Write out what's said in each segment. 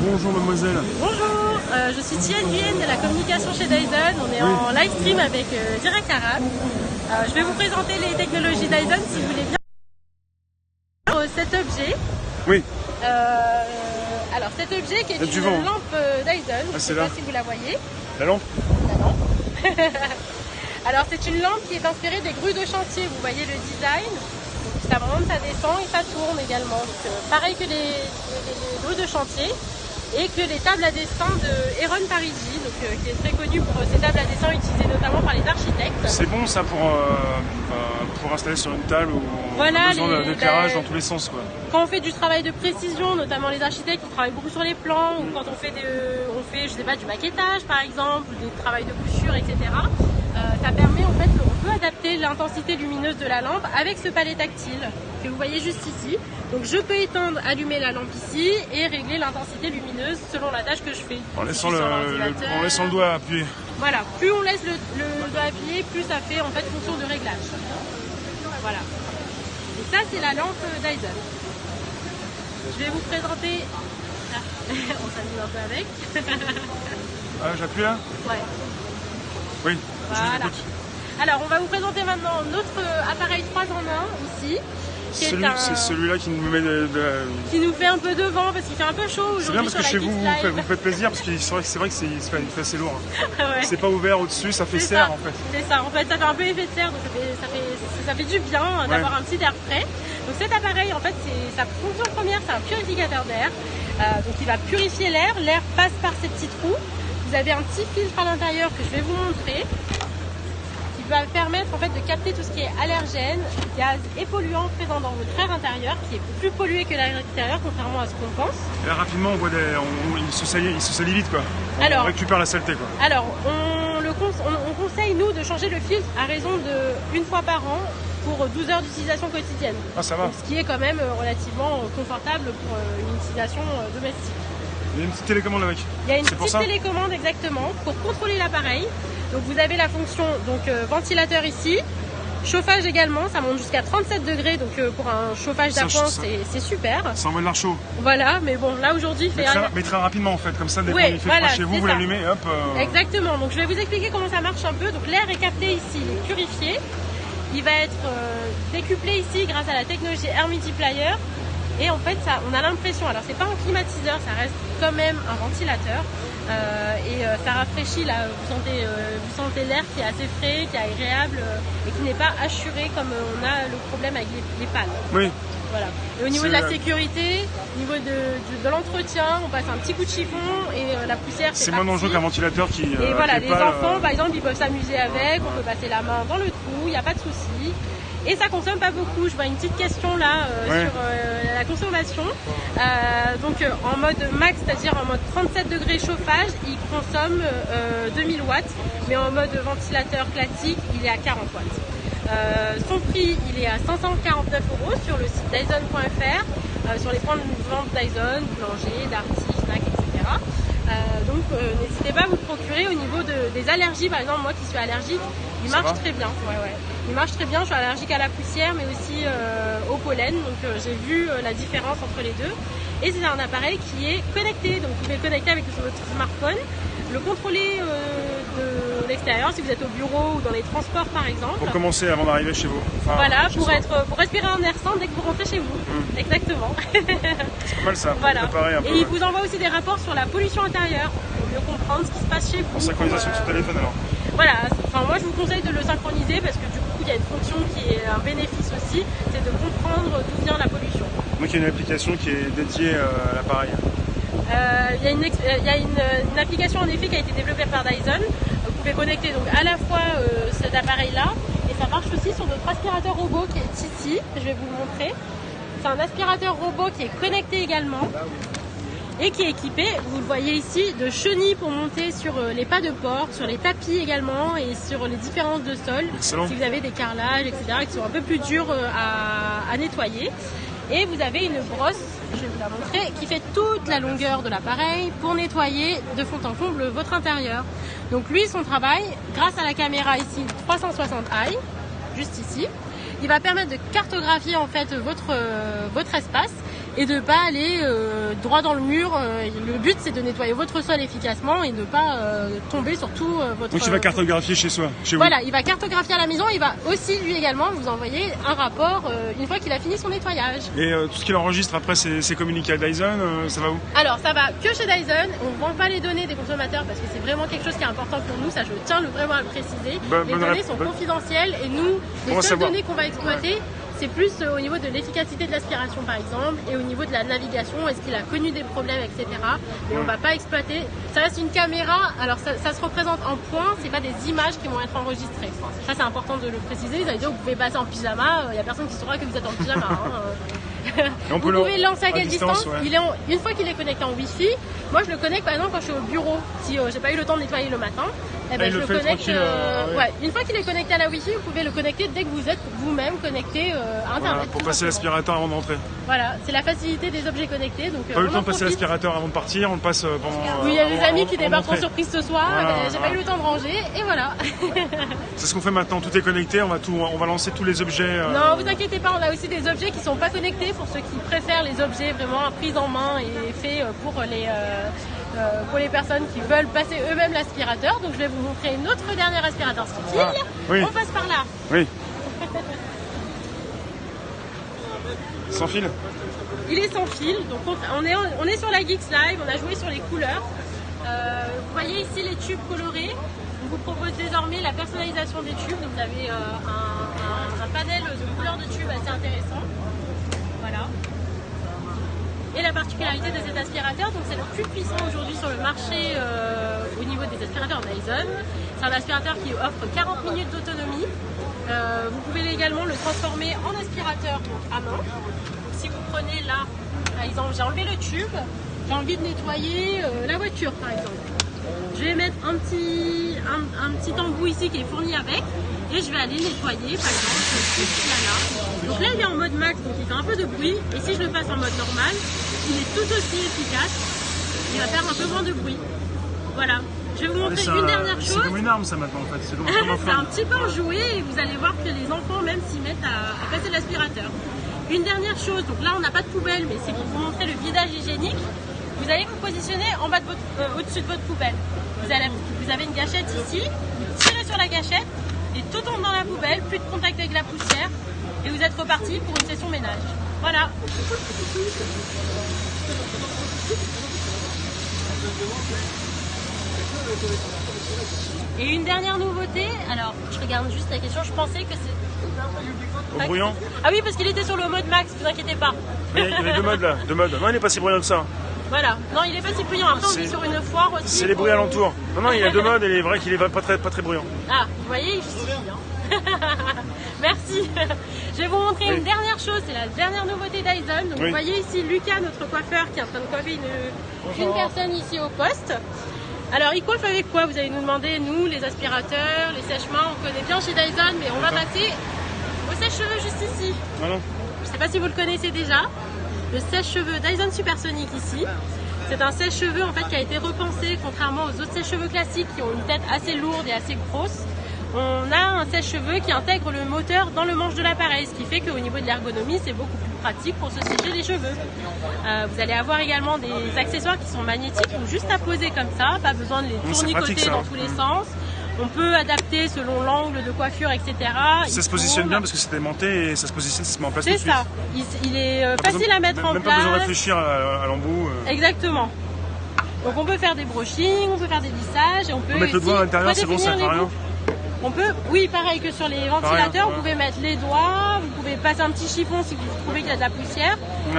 Bonjour mademoiselle. Bonjour, je suis Tienne Nguyen de la communication chez Dyson. On est en live stream avec Direct Arabe. Je vais vous présenter les technologies Dyson si vous voulez bien. Cet objet. Oui. Alors cet objet qui est une lampe Dyson. Je ne sais pas si vous la voyez. La lampe. La lampe. Alors c'est une lampe qui est inspirée des grues de chantier. Vous voyez le design. Donc, ça monte, ça descend et ça tourne également. Donc, pareil que les grues de chantier. Et que les tables à dessin de Heron Parigi, donc, qui est très connu pour ces tables à dessin utilisées notamment par les architectes. C'est bon ça pour installer sur une table où on a besoin d'éclairage dans tous les sens, quoi. Quand on fait du travail de précision, notamment les architectes qui travaillent beaucoup sur les plans, ou quand on fait je sais pas, du maquettage par exemple, ou des travaux de couture, etc. Ça permet en fait, on peut adapter l'intensité lumineuse de la lampe avec ce palais tactile que vous voyez juste ici. Donc je peux éteindre, allumer la lampe ici et régler l'intensité lumineuse selon la tâche que je fais. En laissant le doigt appuyé. Voilà, plus on laisse le doigt appuyé, plus ça fait en fait fonction de réglage. Voilà. Et ça c'est la lampe Dyson. Je vais vous présenter. On s'amuse un peu avec. J'appuie là? Ouais. Oui, voilà. Je vous écoute. Alors on va vous présenter maintenant notre appareil 3 en 1 ici. C'est celui-là qui nous met qui nous fait un peu devant parce qu'il fait un peu chaud aujourd'hui. C'est bien parce que chez vous, vous faites plaisir parce que c'est vrai que il fait assez lourd. Ouais. C'est pas ouvert au-dessus, ça fait serre en fait. C'est ça, en fait ça fait un peu effet de serre, donc ça fait du bien d'avoir un petit air frais. Donc cet appareil en fait, sa fonction première, c'est un purificateur d'air. Donc il va purifier l'air, l'air passe par ces petits trous. Vous avez un petit filtre à l'intérieur que je vais vous montrer. Qui va permettre en fait de capter tout ce qui est allergène, gaz et polluants présents dans votre air intérieur, qui est plus pollué que l'air extérieur, contrairement à ce qu'on pense. Et là, rapidement, on voit il se salit vite, quoi. On récupère la saleté, quoi. Alors, on conseille nous de changer le filtre à raison de 1 fois par an pour 12 heures d'utilisation quotidienne. Ah, ça va. Donc, ce qui est quand même relativement confortable pour une utilisation domestique. Il y a une petite télécommande avec. Il y a une petite télécommande exactement pour contrôler l'appareil. Donc vous avez la fonction ventilateur ici, chauffage également, ça monte jusqu'à 37 degrés, donc pour un chauffage d'appoint c'est super. Ça envoie de l'air chaud. Voilà, mais bon là aujourd'hui il fait... Mais très rapidement en fait, comme ça dès qu'il fait froid chez vous, vous l'allumez et hop. Exactement, donc je vais vous expliquer comment ça marche un peu. Donc l'air est capté ici, il est purifié, il va être décuplé ici grâce à la technologie Air Multiplier. Et en fait, on a l'impression, alors c'est pas un climatiseur, ça reste quand même un ventilateur. Ça rafraîchit, là, vous sentez l'air qui est assez frais, qui est agréable et qui n'est pas assuré comme on a le problème avec les pales. Oui. Voilà. Et au niveau de la sécurité, au niveau de l'entretien, on passe un petit coup de chiffon et la poussière c'est moins dangereux qu'un ventilateur qui... Et voilà, les enfants par exemple, ils peuvent s'amuser avec, on peut passer la main dans le trou, il n'y a pas de souci. Et ça consomme pas beaucoup. Je vois une petite question là sur la consommation. Donc en mode max, c'est-à-dire en mode 37 degrés chauffage, il consomme 2000 watts. Mais en mode ventilateur classique, il est à 40 watts. Son prix, il est à 549 € sur le site Dyson.fr, sur les points de vente Dyson, Boulanger, Darty, Fnac, etc. Donc n'hésitez pas à vous le procurer. Au niveau des allergies, par exemple moi qui suis allergique, il marche très bien. Il marche très bien, je suis allergique à la poussière mais aussi au pollen, donc j'ai vu la différence entre les deux. Et c'est un appareil qui est connecté, donc vous pouvez le connecter avec votre smartphone, le contrôler de l'extérieur si vous êtes au bureau ou dans les transports par exemple. Pour commencer avant d'arriver chez vous. Enfin, voilà, pour respirer un air sain dès que vous rentrez chez vous. Exactement. C'est pas mal ça, pour préparer un peu. Et il vous envoie aussi des rapports sur la pollution intérieure, pour mieux comprendre ce qui se passe chez vous. En synchronisation de son téléphone alors. Voilà, moi je vous conseille de le synchroniser parce que du coup il y a une fonction qui est un bénéfice aussi, c'est de comprendre d'où vient la pollution. Donc il y a une application qui est dédiée à l'appareil. Il y a une application en effet qui a été développée par Dyson. Vous pouvez connecter donc à la fois cet appareil là et ça marche aussi sur notre aspirateur robot qui est ici, je vais vous le montrer. C'est un aspirateur robot qui est connecté également et qui est équipé, vous le voyez ici, de chenilles pour monter sur les pas de porte, sur les tapis également et sur les différences de sol. Excellent. Si vous avez des carrelages, etc., qui sont un peu plus durs à nettoyer. Et vous avez une brosse, je vais vous la montrer, qui fait toute la longueur de l'appareil pour nettoyer de fond en comble votre intérieur. Donc lui, son travail, grâce à la caméra ici 360i, juste ici, il va permettre de cartographier en fait votre espace et de ne pas aller droit dans le mur. Le but, c'est de nettoyer votre sol efficacement et ne pas tomber sur tout votre... Donc il va cartographier chez soi, chez vous. Voilà, il va cartographier à la maison. Il va aussi, lui également, vous envoyer un rapport une fois qu'il a fini son nettoyage. Et tout ce qu'il enregistre après, c'est communiqué à Dyson, ça va où? Alors, ça va que chez Dyson. On ne vend pas les données des consommateurs parce que c'est vraiment quelque chose qui est important pour nous. Ça, je tiens vraiment à le préciser. Les données sont confidentielles et nous, les seules données qu'on va exploiter, c'est plus au niveau de l'efficacité de l'aspiration par exemple et au niveau de la navigation, est-ce qu'il a connu des problèmes, etc. Mais on ne va pas exploiter. Ça reste une caméra, alors ça se représente en points, c'est pas des images qui vont être enregistrées. Ça c'est important de le préciser, vous allez dire vous pouvez passer en pyjama, il n'y a personne qui saura que vous êtes en pyjama. Vous pouvez le lancer à quelle distance, une fois qu'il est connecté en Wi-Fi, moi je le connecte par exemple quand je suis au bureau, si j'ai pas eu le temps de nettoyer le matin. Eh ben, je le connecte. Une fois qu'il est connecté à la Wi-Fi, vous pouvez le connecter dès que vous êtes vous-même connecté à Internet. Voilà, pour passer l'aspirateur avant d'entrer. Voilà, c'est la facilité des objets connectés. Donc, pas eu le temps de passer l'aspirateur avant de partir, on le passe pendant. Oui, il y a des amis qui débarquent en surprise ce soir, j'ai pas eu le temps de ranger et voilà. C'est ce qu'on fait maintenant, tout est connecté, on va lancer tous les objets. Non, vous inquiétez pas, on a aussi des objets qui sont pas connectés pour ceux qui préfèrent les objets vraiment pris en main et faits pour les personnes qui veulent passer eux-mêmes l'aspirateur. Donc je vais vous montrer notre dernier aspirateur sans fil. Oui. On passe par là. Oui. Sans fil? Il est sans fil. Donc on est sur la Geeks Live, on a joué sur les couleurs. Vous voyez ici les tubes colorés. On vous propose désormais la personnalisation des tubes. Donc vous avez un panel de couleurs de tubes assez intéressant. Voilà. Et la particularité de cet aspirateur, donc c'est le plus puissant aujourd'hui sur le marché au niveau des aspirateurs Dyson. C'est un aspirateur qui offre 40 minutes d'autonomie. Vous pouvez également le transformer en aspirateur donc à main. Donc, si vous prenez là, par exemple, j'ai enlevé le tube, j'ai envie de nettoyer la voiture par exemple. Je vais mettre un petit embout ici qui est fourni avec. Et je vais aller nettoyer par exemple ce là. Donc là il est en mode max, donc il fait un peu de bruit. Et si je le passe en mode normal, il est tout aussi efficace. Il va faire un peu moins de bruit. Voilà. Je vais vous montrer une dernière chose. C'est comme une arme ça maintenant en fait. C'est un petit peu enjoué et vous allez voir que les enfants même s'y mettent à passer l'aspirateur. Une dernière chose, donc là on n'a pas de poubelle, mais c'est pour vous montrer le vidage hygiénique. Vous allez vous positionner en bas de au-dessus de votre poubelle. Vous avez une gâchette ici, vous tirez sur la gâchette. Et tout tombe dans la poubelle, plus de contact avec la poussière et vous êtes reparti pour une session ménage. Voilà. Et une dernière nouveauté, alors je regarde juste la question, je pensais que c'est... Bruyant? Ah oui, parce qu'il était sur le mode max, ne vous inquiétez pas. Il y a deux modes là, Non, il n'est pas si bruyant que ça. Voilà, non il est pas si bruyant, après on est sur une foire aussi. C'est les bruits alentours. Non, il y a deux modes et il est vrai qu'il est pas très bruyant. Ah, vous voyez, il justifie. Merci. Je vais vous montrer une dernière chose, c'est la dernière nouveauté Dyson. Donc vous voyez ici Lucas, notre coiffeur, qui est en train de coiffer une personne ici au poste. Alors il coiffe avec quoi? Vous allez nous demander, nous, les aspirateurs, les sèche-mains, on connaît bien chez Dyson, mais on va passer au sèche-cheveux juste ici. Voilà. Je ne sais pas si vous le connaissez déjà. Le sèche-cheveux Dyson Supersonic ici. C'est un sèche-cheveux en fait qui a été repensé contrairement aux autres sèche-cheveux classiques qui ont une tête assez lourde et assez grosse. On a un sèche-cheveux qui intègre le moteur dans le manche de l'appareil, ce qui fait qu'au niveau de l'ergonomie, c'est beaucoup plus pratique pour se sécher les cheveux. Vous allez avoir également des accessoires qui sont magnétiques, donc juste à poser comme ça, pas besoin de les tournicoter dans tous les sens. On peut adapter selon l'angle de coiffure, etc. Ça se positionne bien parce que c'est aimanté et ça se met en place tout de suite. C'est ça. Il est facile à mettre en place. Même pas besoin de réfléchir à l'embout. Exactement. Donc on peut faire des brushings, on peut faire des lissages et on peut mettre le doigt à l'intérieur, c'est bon, ça ne fait rien. On peut, oui, pareil que sur les ventilateurs, vous pouvez mettre les doigts, vous pouvez passer un petit chiffon si vous trouvez qu'il y a de la poussière.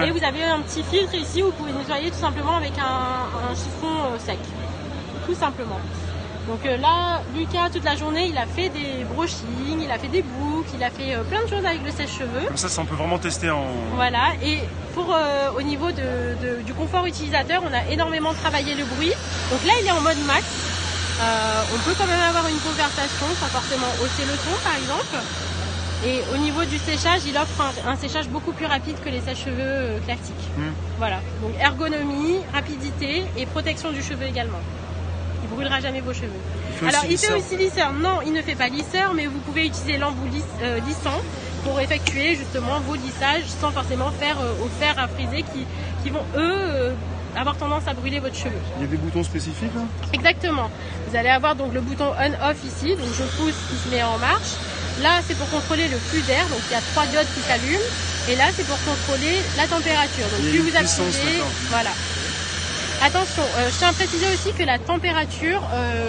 Et vous avez un petit filtre ici où vous pouvez nettoyer tout simplement avec un chiffon sec. Tout simplement. Donc là, Lucas, toute la journée, il a fait des brushings, il a fait des boucles, il a fait plein de choses avec le sèche-cheveux. Comme ça, on peut vraiment tester en... Voilà, et pour au niveau du confort utilisateur, on a énormément travaillé le bruit. Donc là, il est en mode max. On peut quand même avoir une conversation sans forcément hausser le ton, par exemple. Et au niveau du séchage, il offre un séchage beaucoup plus rapide que les sèche-cheveux classiques. Voilà, donc ergonomie, rapidité et protection du cheveu également. Il ne brûlera jamais vos cheveux. Alors il fait aussi lisseur. Non, il ne fait pas lisseur, mais vous pouvez utiliser l'embout lissant pour effectuer justement vos lissages sans forcément faire au fer à friser qui vont eux avoir tendance à brûler votre cheveu. Il y a des boutons spécifiques là? Exactement. Vous allez avoir donc le bouton on-off ici, donc je pousse qui se met en marche. Là c'est pour contrôler le flux d'air, donc il y a 3 diodes qui s'allument. Et là c'est pour contrôler la température. Donc plus vous appuyez, voilà. Attention, je tiens à préciser aussi que la température,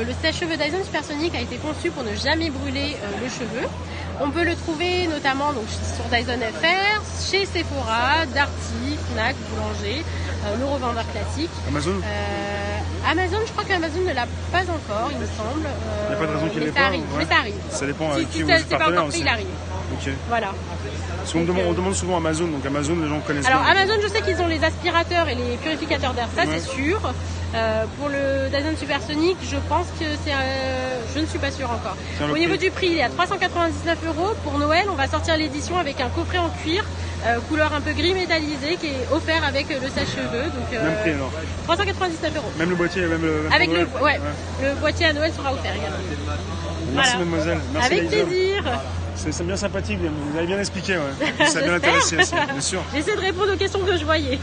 le sèche-cheveux Dyson Supersonic a été conçu pour ne jamais brûler le cheveu. On peut le trouver notamment donc, sur Dyson FR, chez Sephora, Darty, Fnac, Boulanger, nos revendeurs classiques. Amazon Amazon, je crois qu'Amazon ne l'a pas encore, il me semble. Il n'y a pas de raison qu'il l'ait pas. Mais ça arrive. Ça dépend avec qui vous êtes partenaire pas encore aussi. il arrive. Ok. Voilà. Parce qu'on on demande souvent Amazon, donc Amazon, les gens connaissent Alors bien. Amazon, je sais qu'ils ont les aspirateurs et les purificateurs d'air, ça c'est sûr. Pour le Dyson Supersonic, je pense que c'est... je ne suis pas sûre encore. Au niveau du prix, il est à 399 €. Pour Noël, on va sortir l'édition avec un coffret en cuir, couleur un peu gris métallisé, qui est offert avec le sèche-cheveux. Même prix alors 399 €. Même le boîtier, même avec le boîtier à Noël sera offert également. Merci voilà. mademoiselle. Merci avec plaisir. C'est bien sympathique, vous avez bien expliqué. Ouais. Ça a bien intéressé aussi, bien sûr. J'essaie de répondre aux questions que je voyais.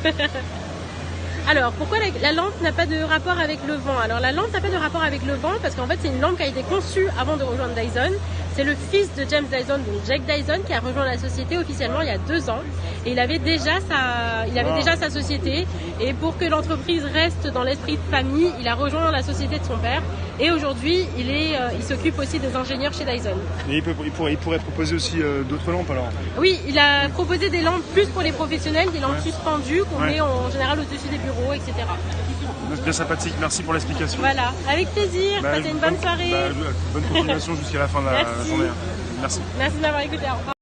Alors, pourquoi la lampe n'a pas de rapport avec le vent? Alors, la lampe n'a pas de rapport avec le vent parce qu'en fait, c'est une lampe qui a été conçue avant de rejoindre Dyson. C'est le fils de James Dyson, donc Jake Dyson, qui a rejoint la société officiellement il y a 2 ans. Et il avait déjà sa société. Et pour que l'entreprise reste dans l'esprit de famille, il a rejoint la société de son père. Et aujourd'hui, il s'occupe aussi des ingénieurs chez Dyson. Et il pourrait proposer aussi d'autres lampes alors? Oui, il a proposé des lampes plus pour les professionnels, des lampes suspendues qu'on met en général au-dessus des bureaux, etc. C'est bien sympathique, merci pour l'explication. Voilà, avec plaisir, passez une bonne soirée. Bonne continuation jusqu'à la fin de la journée. Merci. Merci de m'avoir écouté, au revoir.